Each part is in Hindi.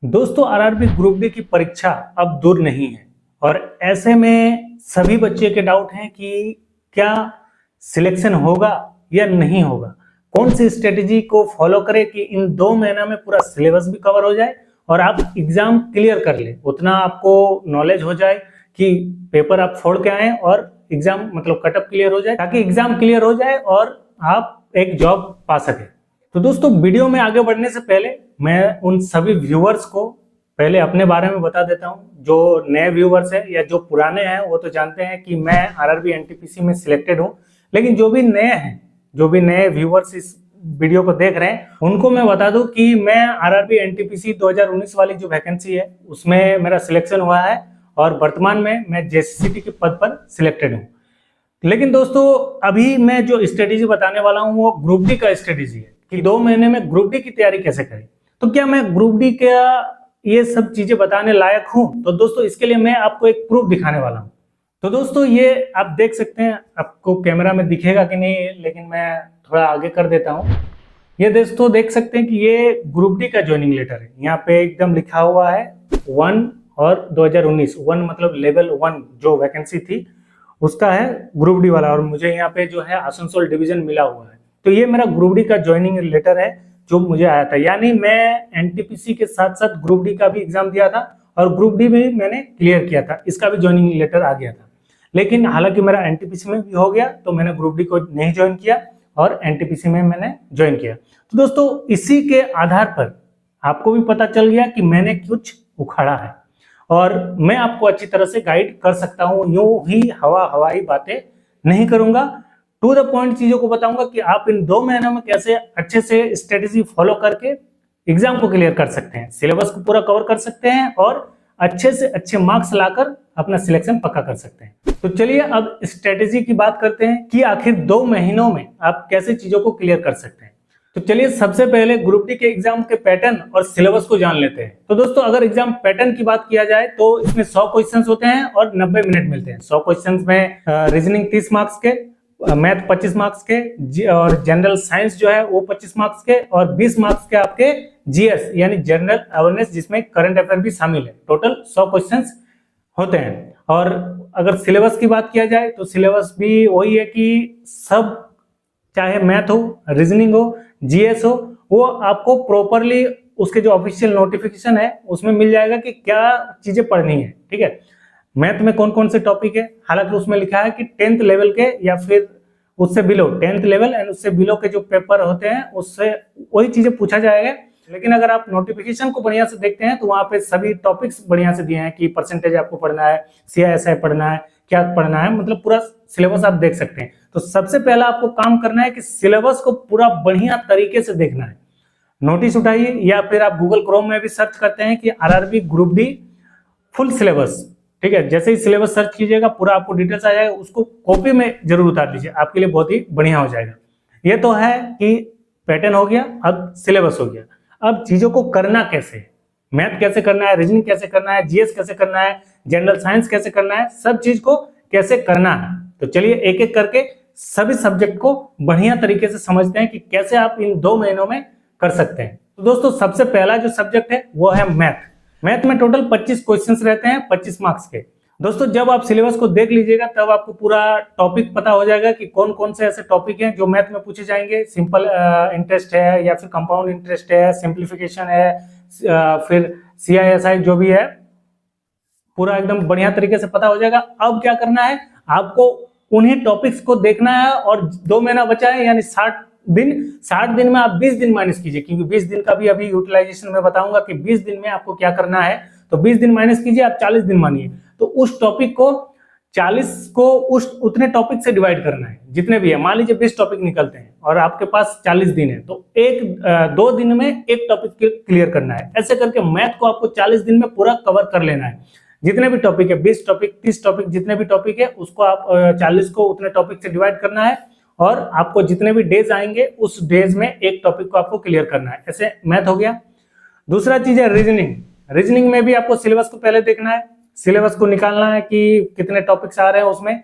दोस्तों आरआरबी ग्रुप डी की परीक्षा अब दूर नहीं है और ऐसे में सभी बच्चे के डाउट हैं कि क्या सिलेक्शन होगा या नहीं होगा। कौन सी स्ट्रेटेजी को फॉलो करें कि इन 2 महीना में पूरा सिलेबस भी कवर हो जाए और आप एग्जाम क्लियर कर ले, उतना आपको नॉलेज हो जाए कि पेपर आप फोड़ के आए और एग्जाम मतलब कटअप क्लियर हो जाए, ताकि एग्जाम क्लियर हो जाए और आप एक जॉब पा सके। तो दोस्तों वीडियो में आगे बढ़ने से पहले मैं उन सभी व्यूअर्स को पहले अपने बारे में बता देता हूं। जो नए व्यूअर्स हैं या जो पुराने हैं वो तो जानते हैं कि मैं आरआरबी एनटीपीसी में सिलेक्टेड हूं, लेकिन जो भी नए हैं, जो भी नए व्यूअर्स इस वीडियो को देख रहे हैं, उनको मैं बता दूं कि मैं आरआरबी एनटीपीसी 2019 वाली जो वैकेंसी है उसमें मेरा सिलेक्शन हुआ है और वर्तमान में मैं जेसीसीटी के पद पर सिलेक्टेड हूँ। लेकिन दोस्तों अभी मैं जो स्ट्रेटेजी बताने वाला हूँ वो ग्रुप डी का स्ट्रेटेजी है कि 2 महीने में ग्रुप डी की तैयारी कैसे करें। तो क्या मैं ग्रुप डी का ये सब चीजें बताने लायक हूं? तो दोस्तों इसके लिए मैं आपको एक प्रूफ दिखाने वाला हूं। तो दोस्तों ये आप देख सकते हैं, आपको कैमरा में दिखेगा कि नहीं, लेकिन मैं थोड़ा आगे कर देता हूं। ये दोस्तों देख सकते हैं कि ये ग्रुप डी का ज्वाइनिंग लेटर है। यहाँ पे एकदम लिखा हुआ है 1 और 2019, 1 मतलब लेवल 1 जो वैकेंसी थी उसका है ग्रुप डी वाला, और मुझे यहाँ पे जो है आसनसोल डिवीजन मिला हुआ है। तो ये मेरा ग्रुप डी का ज्वाइनिंग लेटर है जो मुझे आया था, यानी मैं एनटीपीसी के साथ साथ ग्रुप डी का भी एग्जाम दिया था और ग्रुप डी भी मैंने क्लियर किया था, इसका भी ज्वाइनिंग लेटर आ गया था। लेकिन हालांकि मेरा एनटीपीसी में भी हो गया तो मैंने ग्रुप डी को नहीं ज्वाइन किया और एनटीपीसी में मैंने ज्वाइन किया। तो दोस्तों इसी के आधार पर आपको भी पता चल गया कि मैंने कुछ उखाड़ा है और मैं आपको अच्छी तरह से गाइड कर सकता हूं। यूं ही हवाई बातें नहीं करूंगा, टू द पॉइंट चीजों को बताऊंगा कि आप इन 2 महीनों में कैसे अच्छे से स्ट्रेटेजी फॉलो करके एग्जाम को क्लियर कर सकते हैं, सिलेबस को पूरा कवर कर सकते हैं और अच्छे से अच्छे मार्क्स लाकर अपना सिलेक्शन पक्का कर सकते हैं। तो चलिए अब स्ट्रेटेजी की बात करते हैं कि आखिर 2 महीनों में आप कैसे चीजों को क्लियर कर सकते हैं। तो चलिए सबसे पहले ग्रुप डी के एग्जाम के पैटर्न और सिलेबस को जान लेते हैं। तो दोस्तों अगर एग्जाम पैटर्न की बात किया जाए तो इसमें 100 क्वेश्चंस होते हैं और 90 मिनट मिलते हैं। 100 क्वेश्चंस में रीजनिंग 30 मार्क्स के, मैथ 25 मार्क्स के और जनरल साइंस जो है वो 25 मार्क्स के और 20 मार्क्स के आपके जीएस यानी जनरल अवेयरनेस जिसमें करंट अफेयर भी शामिल है। टोटल 100 क्वेश्चंस होते हैं। और अगर सिलेबस की बात किया जाए तो सिलेबस भी वही है कि सब, चाहे मैथ हो, रीजनिंग हो, जीएस हो, वो आपको प्रॉपरली उसके जो ऑफिशियल नोटिफिकेशन है उसमें मिल जाएगा कि क्या चीजें पढ़नी है। ठीक है, मैथ में कौन कौन से टॉपिक है, हालांकि उसमें लिखा है कि 10th लेवल के या फिर उससे बिलो, 10th लेवल एंड उससे बिलो के जो पेपर होते हैं उससे वही चीजें पूछा जाएगा। लेकिन अगर आप नोटिफिकेशन को बढ़िया से देखते हैं तो वहां पे सभी टॉपिक्स बढ़िया से दिए हैं कि परसेंटेज आपको पढ़ना है, सीआईएसआई पढ़ना है, क्या पढ़ना है, मतलब पूरा सिलेबस आप देख सकते हैं। तो सबसे पहला आपको काम करना है कि सिलेबस को पूरा बढ़िया तरीके से देखना है। नोटिस उठाइए या फिर आप गूगल क्रोम में भी सर्च करते हैं कि RRB group D full syllabus. ठीक है, जैसे ही सिलेबस सर्च कीजिएगा पूरा आपको डिटेल्स आ जाएगा, उसको कॉपी में जरूर उतार लीजिए, आपके लिए बहुत ही बढ़िया हो जाएगा। ये तो है कि पैटर्न हो गया, अब सिलेबस हो गया। अब चीजों को करना कैसे, मैथ कैसे करना है, रीजनिंग कैसे करना है, जीएस कैसे करना है, जनरल साइंस कैसे करना है, सब चीज को कैसे करना है। तो चलिए एक एक करके सभी सब्जेक्ट को बढ़िया तरीके से समझते हैं कि कैसे आप इन 2 महीनों में कर सकते हैं। तो दोस्तों सबसे पहला जो सब्जेक्ट है वो है मैथ। मैथ में टोटल 25 क्वेश्चंस रहते हैं 25 मार्क्स के। दोस्तों जब आप सिलेबस को देख लीजिएगा तब आपको पूरा टॉपिक पता हो जाएगा कि कौन कौन से ऐसे टॉपिक हैं जो मैथ में पूछे जाएंगे। सिंपल इंटरेस्ट है या फिर कंपाउंड इंटरेस्ट है, सिंप्लीफिकेशन है, फिर सीआईएसआई जो भी है, पूरा एकदम बढ़िया तरीके से पता हो जाएगा। अब क्या करना है, आपको उन्हीं टॉपिक्स को देखना है और 2 महीना बचा है यानी 60 दिन में आप 20 दिन माइनस कीजिए, क्योंकि 20 दिन का भी अभी यूटिलाइजेशन में बताऊंगा कि 20 दिन में आपको क्या करना है। तो 20 दिन माइनस कीजिए, आप 40 दिन मानिए। तो उस टॉपिक को 40 को उतने टॉपिक से डिवाइड करना है जितने भी है। मान लीजिए 20 टॉपिक निकलते हैं और आपके पास 40 दिन है, तो 2 दिन में एक टॉपिक क्लियर करना है। ऐसे करके मैथ को आपको 40 दिन में पूरा कवर कर लेना है। जितने भी टॉपिक है, 20 टॉपिक, 30 टॉपिक, जितने भी टॉपिक है उसको आप 40 को उतने टॉपिक से डिवाइड करना है और आपको जितने भी डेज आएंगे उस डेज में एक टॉपिक को आपको क्लियर करना है। ऐसे मैथ हो गया। दूसरा चीज है रीजनिंग। रीजनिंग में भी आपको सिलेबस को पहले देखना है, सिलेबस को निकालना है कि कितने टॉपिक्स आ रहे हैं उसमें,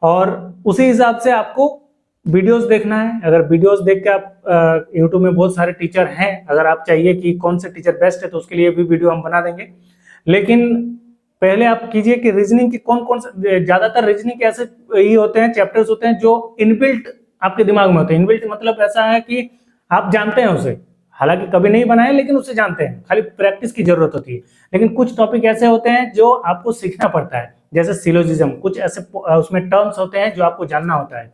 और उसी हिसाब से आपको वीडियोस देखना है। अगर वीडियोस देख के आप यूट्यूब में बहुत सारे टीचर हैं, अगर आप चाहिए कि कौन से टीचर बेस्ट है तो उसके लिए भी वीडियो हम बना देंगे। लेकिन पहले आप कीजिए कि रीजनिंग की कौन कौन से, ज्यादातर रीजनिंग के ऐसे ही होते हैं, चैप्टर्स होते हैं जो इनबिल्ट आपके दिमाग में होते हैं। इनबिल्ट मतलब ऐसा है कि आप जानते हैं उसे, हालांकि कभी नहीं बनाए लेकिन उसे जानते हैं, खाली प्रैक्टिस की जरूरत होती है। लेकिन कुछ टॉपिक ऐसे होते हैं जो आपको सीखना पड़ता है, जैसे सिलोजिज्म, कुछ ऐसे उसमें टर्म्स होते हैं जो आपको जानना होता है।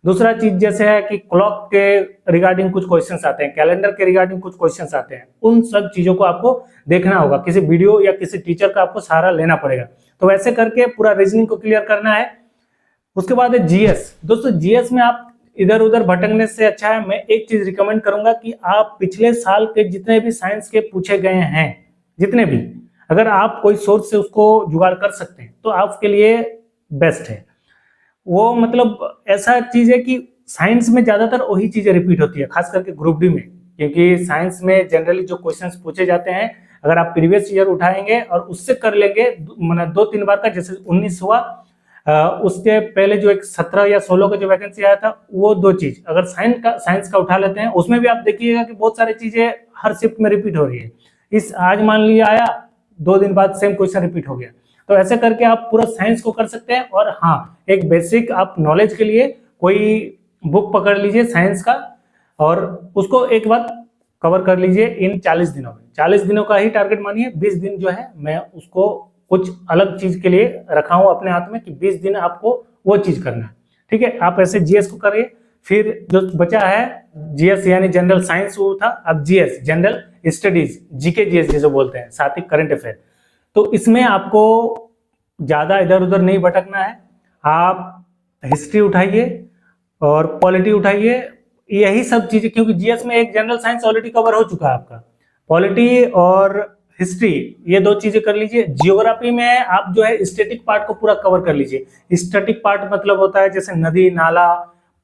दूसरा चीज जैसे है कि क्लॉक के रिगार्डिंग कुछ क्वेश्चंस आते हैं, कैलेंडर के रिगार्डिंग कुछ क्वेश्चंस आते हैं, उन सब चीजों को आपको देखना होगा, किसी वीडियो या किसी टीचर का आपको सहारा लेना पड़ेगा। तो वैसे करके पूरा रीजनिंग को क्लियर करना है। उसके बाद है जीएस। दोस्तों जीएस में आप इधर उधर भटकने से अच्छा है, मैं एक चीज रिकमेंड करूंगा कि आप पिछले साल के जितने भी साइंस के पूछे गए हैं, जितने भी, अगर आप कोई सोर्स से उसको जुगाड़ कर सकते हैं तो आपके लिए बेस्ट है। वो मतलब ऐसा चीज है कि साइंस में ज्यादातर वही चीजें रिपीट होती है, खास करके ग्रुप डी में, क्योंकि साइंस में जनरली जो क्वेश्चंस पूछे जाते हैं, अगर आप प्रीवियस ईयर उठाएंगे और उससे कर लेंगे, मतलब 2-3 बार का, जैसे 19 हुआ, उसके पहले जो एक 17 या 16 का जो वैकेंसी आया था, वो 2 चीज अगर साइंस का उठा लेते हैं, उसमें भी आप देखिएगा कि बहुत सारी चीजें हर शिफ्ट में रिपीट हो रही है। इस आज मान लिया आया, 2 दिन बाद सेम क्वेश्चन रिपीट हो गया। तो ऐसे करके आप पूरा साइंस को कर सकते हैं। और हाँ, एक बेसिक आप नॉलेज के लिए कोई बुक पकड़ लीजिए साइंस का, और उसको एक बार कवर कर लीजिए इन 40 दिनों में। 40 दिनों का ही टारगेट मानिए, 20 दिन जो है मैं उसको कुछ अलग चीज के लिए रखा हूं अपने हाथ में कि 20 दिन आपको वो चीज करना है। ठीक है, आप ऐसे जीएस को करिए। फिर जो बचा है जीएस यानी जनरल साइंस वो था, अब GS general studies, GK GS जिसे बोलते हैं, साथ ही करंट अफेयर। तो इसमें आपको ज्यादा इधर उधर नहीं भटकना है। आप हिस्ट्री उठाइए और पॉलिटी उठाइए, यही सब चीजें, क्योंकि जीएस में एक जनरल साइंस ऑलरेडी कवर हो चुका है आपका। पॉलिटी और हिस्ट्री ये 2 चीजें कर लीजिए। जियोग्राफी में आप जो है स्टैटिक पार्ट को पूरा कवर कर लीजिए। स्टैटिक पार्ट मतलब होता है जैसे नदी नाला,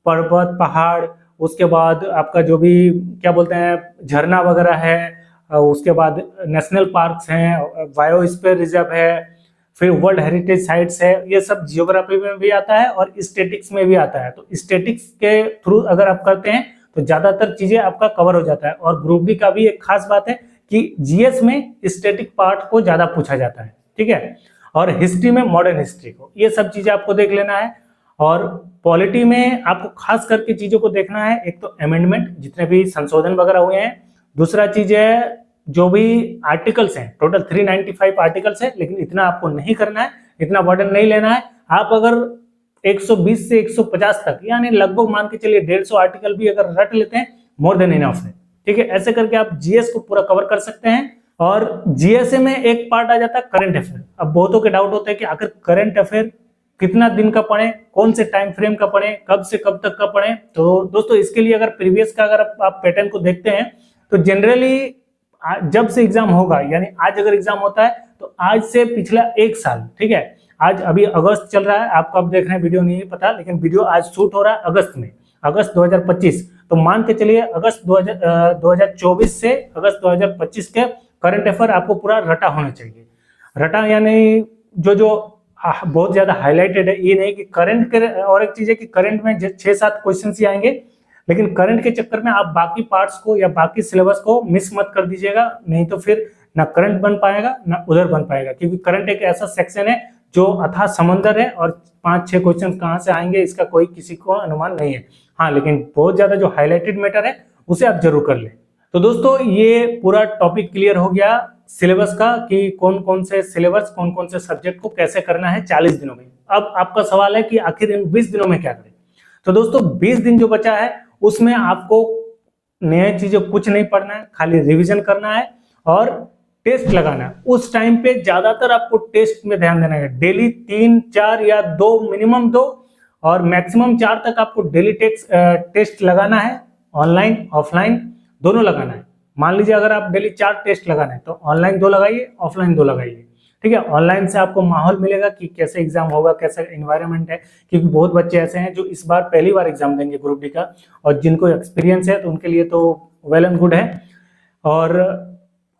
पर्वत, पहाड़, उसके बाद आपका जो भी क्या बोलते हैं झरना वगैरह है, उसके बाद नेशनल पार्क्स हैं, बायोस्फीयर रिजर्व है, फिर वर्ल्ड हेरिटेज साइट्स है, ये सब जियोग्राफी में भी आता है और स्टैटिक्स में भी आता है। तो स्टैटिक्स के थ्रू अगर आप करते हैं तो ज्यादातर चीजें आपका कवर हो जाता है। और ग्रुप डी का भी एक खास बात है कि जीएस में स्टैटिक पार्ट को ज्यादा पूछा जाता है, ठीक है, और हिस्ट्री में मॉडर्न हिस्ट्री को, ये सब चीजें आपको देख लेना है। और पॉलिटी में आपको खास करके चीजों को देखना है, एक तो अमेंडमेंट, जितने भी संशोधन वगैरह हुए हैं। दूसरा चीज है जो भी आर्टिकल्स हैं, टोटल 395 आर्टिकल्स है, लेकिन इतना आपको नहीं करना है, इतना बर्डन नहीं लेना है। आप अगर 120 से 150 तक, यानी लगभग मान के चलिए 150 आर्टिकल भी अगर रट लेते हैं, मोर देन इनफ है। ठीक है, ऐसे करके आप जीएस को पूरा कवर कर सकते हैं। और जीएसए में एक पार्ट आ जाता है करंट अफेयर। अब बहुतों के डाउट होते हैं कि आखिर करंट अफेयर कितना दिन का पढ़े, कौन से टाइम फ्रेम का पढ़े, कब से कब तक का पढ़े। तो दोस्तों इसके लिए अगर प्रीवियस का अगर आप पैटर्न को देखते हैं तो जनरली जब से एग्जाम होगा, यानी आज अगर एग्जाम होता है तो आज से पिछला 1 साल, ठीक है, आज अभी अगस्त चल रहा है, आपको अब देख रहे हैं वीडियो नहीं पता, लेकिन वीडियो आज शूट हो रहा है अगस्त में, अगस्त 2025। तो मान के चलिए अगस्त 2024 से अगस्त 2025 के करंट अफेयर आपको पूरा रटा होना चाहिए। रटा यानी जो बहुत ज्यादा हाईलाइटेड है, ये नहीं कि करंट के, और एक चीज है कि करंट में 6-7 क्वेश्चन ही आएंगे, लेकिन करंट के चक्कर में आप बाकी पार्ट्स को या बाकी सिलेबस को मिस मत कर दीजिएगा, नहीं तो फिर ना करंट बन पाएगा ना उधर बन पाएगा। क्योंकि करंट एक ऐसा सेक्शन है जो अथाह समंदर है, और 5-6 क्वेश्चन कहाँ से आएंगे इसका कोई किसी को अनुमान नहीं है। हाँ, लेकिन बहुत ज्यादा जो हाईलाइटेड मैटर है उसे आप जरूर कर लें। तो दोस्तों ये पूरा टॉपिक क्लियर हो गया सिलेबस का, कि कौन कौन से सिलेबस, कौन कौन से सब्जेक्ट को कैसे करना है 40 दिनों में। अब आपका सवाल है कि आखिर इन 20 दिनों में क्या करें। तो दोस्तों 20 दिन जो बचा है उसमें आपको नई चीजें कुछ नहीं पढ़ना है, खाली रिवीजन करना है और टेस्ट लगाना है। उस टाइम पे ज्यादातर आपको टेस्ट में ध्यान देना है। डेली 3, 4 या 2, मिनिमम 2 और मैक्सिमम 4 तक आपको डेली टेस्ट लगाना है, ऑनलाइन ऑफलाइन दोनों लगाना है। मान लीजिए अगर आप डेली 4 टेस्ट लगाना है तो ऑनलाइन 2 लगाइए, ऑफलाइन 2 लगाइए। ठीक है, ऑनलाइन से आपको माहौल मिलेगा कि कैसे एग्जाम होगा, कैसा एनवायरनमेंट है, क्योंकि बहुत बच्चे ऐसे हैं जो इस बार पहली बार एग्जाम देंगे ग्रुप डी का, और जिनको एक्सपीरियंस है तो उनके लिए तो वेल एंड गुड है। और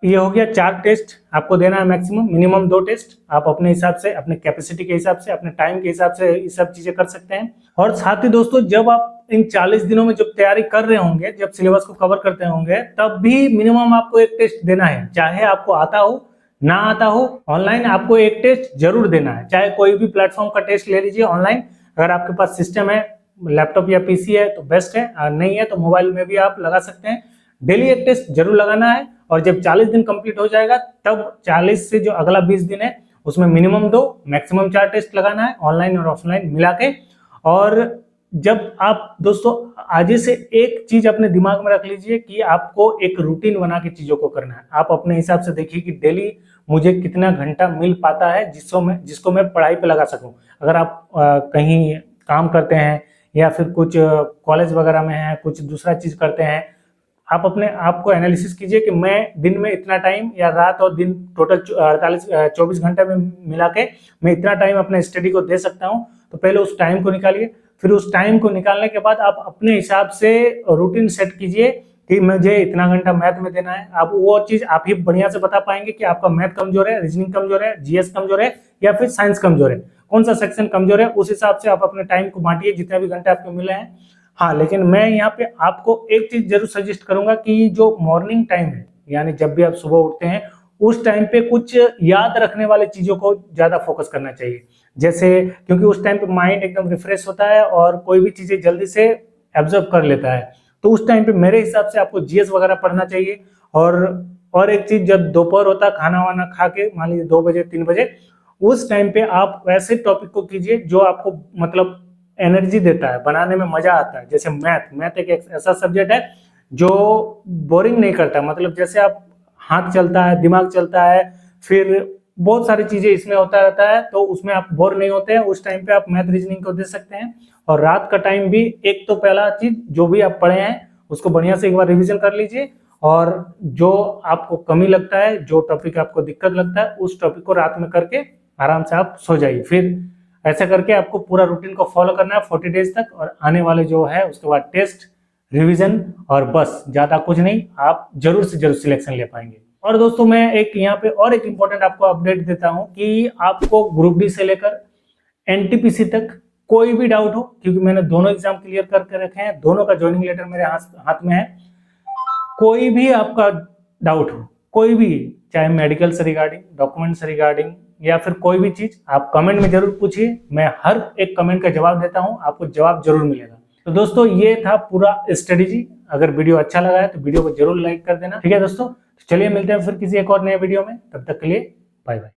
ये हो गया 4 टेस्ट आपको देना है मैक्सिमम, मिनिमम 2 टेस्ट। आप अपने हिसाब से, अपने कैपेसिटी के हिसाब से, अपने टाइम के हिसाब से ये सब चीजें कर सकते हैं। और साथ ही दोस्तों, जब आप इन 40 दिनों में जब तैयारी कर रहे होंगे, जब सिलेबस को कवर करते होंगे, तब भी मिनिमम आपको 1 टेस्ट देना है। चाहे आपको आता हो ना आता हो, ऑनलाइन आपको 1 टेस्ट जरूर देना है। चाहे कोई भी प्लेटफॉर्म का टेस्ट ले लीजिए ऑनलाइन। अगर आपके पास सिस्टम है, लैपटॉप या पीसी है तो बेस्ट है, और नहीं है तो मोबाइल में भी आप लगा सकते हैं। डेली 1 टेस्ट जरूर लगाना है। और जब 40 दिन कंप्लीट हो जाएगा, तब 40 से जो अगला 20 दिन है उसमें मिनिमम 2 मैक्सिमम 4 टेस्ट लगाना है, ऑनलाइन और ऑफलाइन मिला के। और जब आप दोस्तों आज से एक चीज अपने दिमाग में रख लीजिए कि आपको एक रूटीन बना के चीजों को करना है। आप अपने हिसाब से देखिए कि डेली मुझे कितना घंटा मिल पाता है जिसको मैं पढ़ाई पे लगा सकूं। अगर आप कहीं काम करते हैं या फिर कुछ कॉलेज वगैरह में है, कुछ दूसरा चीज करते हैं, आप अपने आप को एनालिसिस कीजिए कि मैं दिन में इतना टाइम, या रात और दिन टोटल 24 घंटे में मिला के मैं इतना टाइम अपने स्टडी को दे सकता हूं। तो पहले उस टाइम को निकालिए। फिर उस टाइम को निकालने के बाद आप अपने हिसाब से रूटीन सेट कीजिए कि मुझे इतना घंटा मैथ में देना है। आप वो चीज आप ही बढ़िया से बता पाएंगे कि आपका मैथ कमजोर है, रीजनिंग कमजोर है, जीएस कमजोर है, या फिर साइंस कमजोर है, कौन सा सेक्शन कमजोर है। उस हिसाब से आप अपने टाइम को बांटिए जितने भी घंटे आपको मिले हैं। हाँ, लेकिन मैं यहाँ पे आपको एक चीज जरूर सजेस्ट करूंगा कि जो मॉर्निंग टाइम है, यानी जब भी आप सुबह उठते हैं, उस टाइम पे कुछ याद रखने वाले चीजों को ज्यादा फोकस करना चाहिए। जैसे, क्योंकि उस टाइम पे माइंड एकदम रिफ्रेश होता है और कोई भी चीजें जल्दी से एब्जॉर्ब कर लेता है। तो उस टाइम पे मेरे हिसाब से आपको जीएस वगैरह पढ़ना चाहिए। और एक चीज, जब दोपहर होता है खाना वाना खा के, मान लीजिए 2 बजे 3 बजे, उस टाइम पे आप वैसे टॉपिक को कीजिए जो आपको मतलब एनर्जी देता है, बनाने में मजा आता है। जैसे मैथ एक ऐसा सब्जेक्ट है जो बोरिंग नहीं करता। मतलब जैसे आप हाथ चलता है, दिमाग चलता है, फिर बहुत सारी चीजें इसमें होता रहता है, तो उसमें आप बोर नहीं होते हैं। उस टाइम पे आप मैथ रीजनिंग को दे सकते हैं। और रात का टाइम भी, एक तो पहला चीज जो भी आप पढ़े हैं उसको बढ़िया से एक बार रिविजन कर लीजिए। और जो आपको कमी लगता है, जो टॉपिक आपको दिक्कत लगता है, उस टॉपिक को रात में करके आराम से आप सो जाइए। फिर ऐसा करके आपको पूरा रूटीन को फॉलो करना है 40 डेज तक। और आने वाले जो है उसके बाद टेस्ट, रिवीजन, और बस, ज्यादा कुछ नहीं, आप जरूर से जरूर सिलेक्शन ले पाएंगे। और दोस्तों, मैं एक यहाँ पे और एक इम्पोर्टेंट आपको अपडेट देता हूँ कि आपको ग्रुप डी से लेकर एनटीपीसी तक कोई भी डाउट हो, क्योंकि मैंने दोनों एग्जाम क्लियर करके रखे हैं, दोनों का ज्वाइनिंग लेटर मेरे हाथ में है। कोई भी आपका डाउट हो, कोई भी, चाहे मेडिकल से रिगार्डिंग, डॉक्यूमेंट से रिगार्डिंग, या फिर कोई भी चीज, आप कमेंट में जरूर पूछिए। मैं हर एक कमेंट का जवाब देता हूं, आपको जवाब जरूर मिलेगा। तो दोस्तों, ये था पूरा स्ट्रेटेजी। अगर वीडियो अच्छा लगा है तो वीडियो को जरूर लाइक कर देना, ठीक है दोस्तों। चलिए मिलते हैं फिर किसी एक और नए वीडियो में, तब तक के लिए बाय बाय।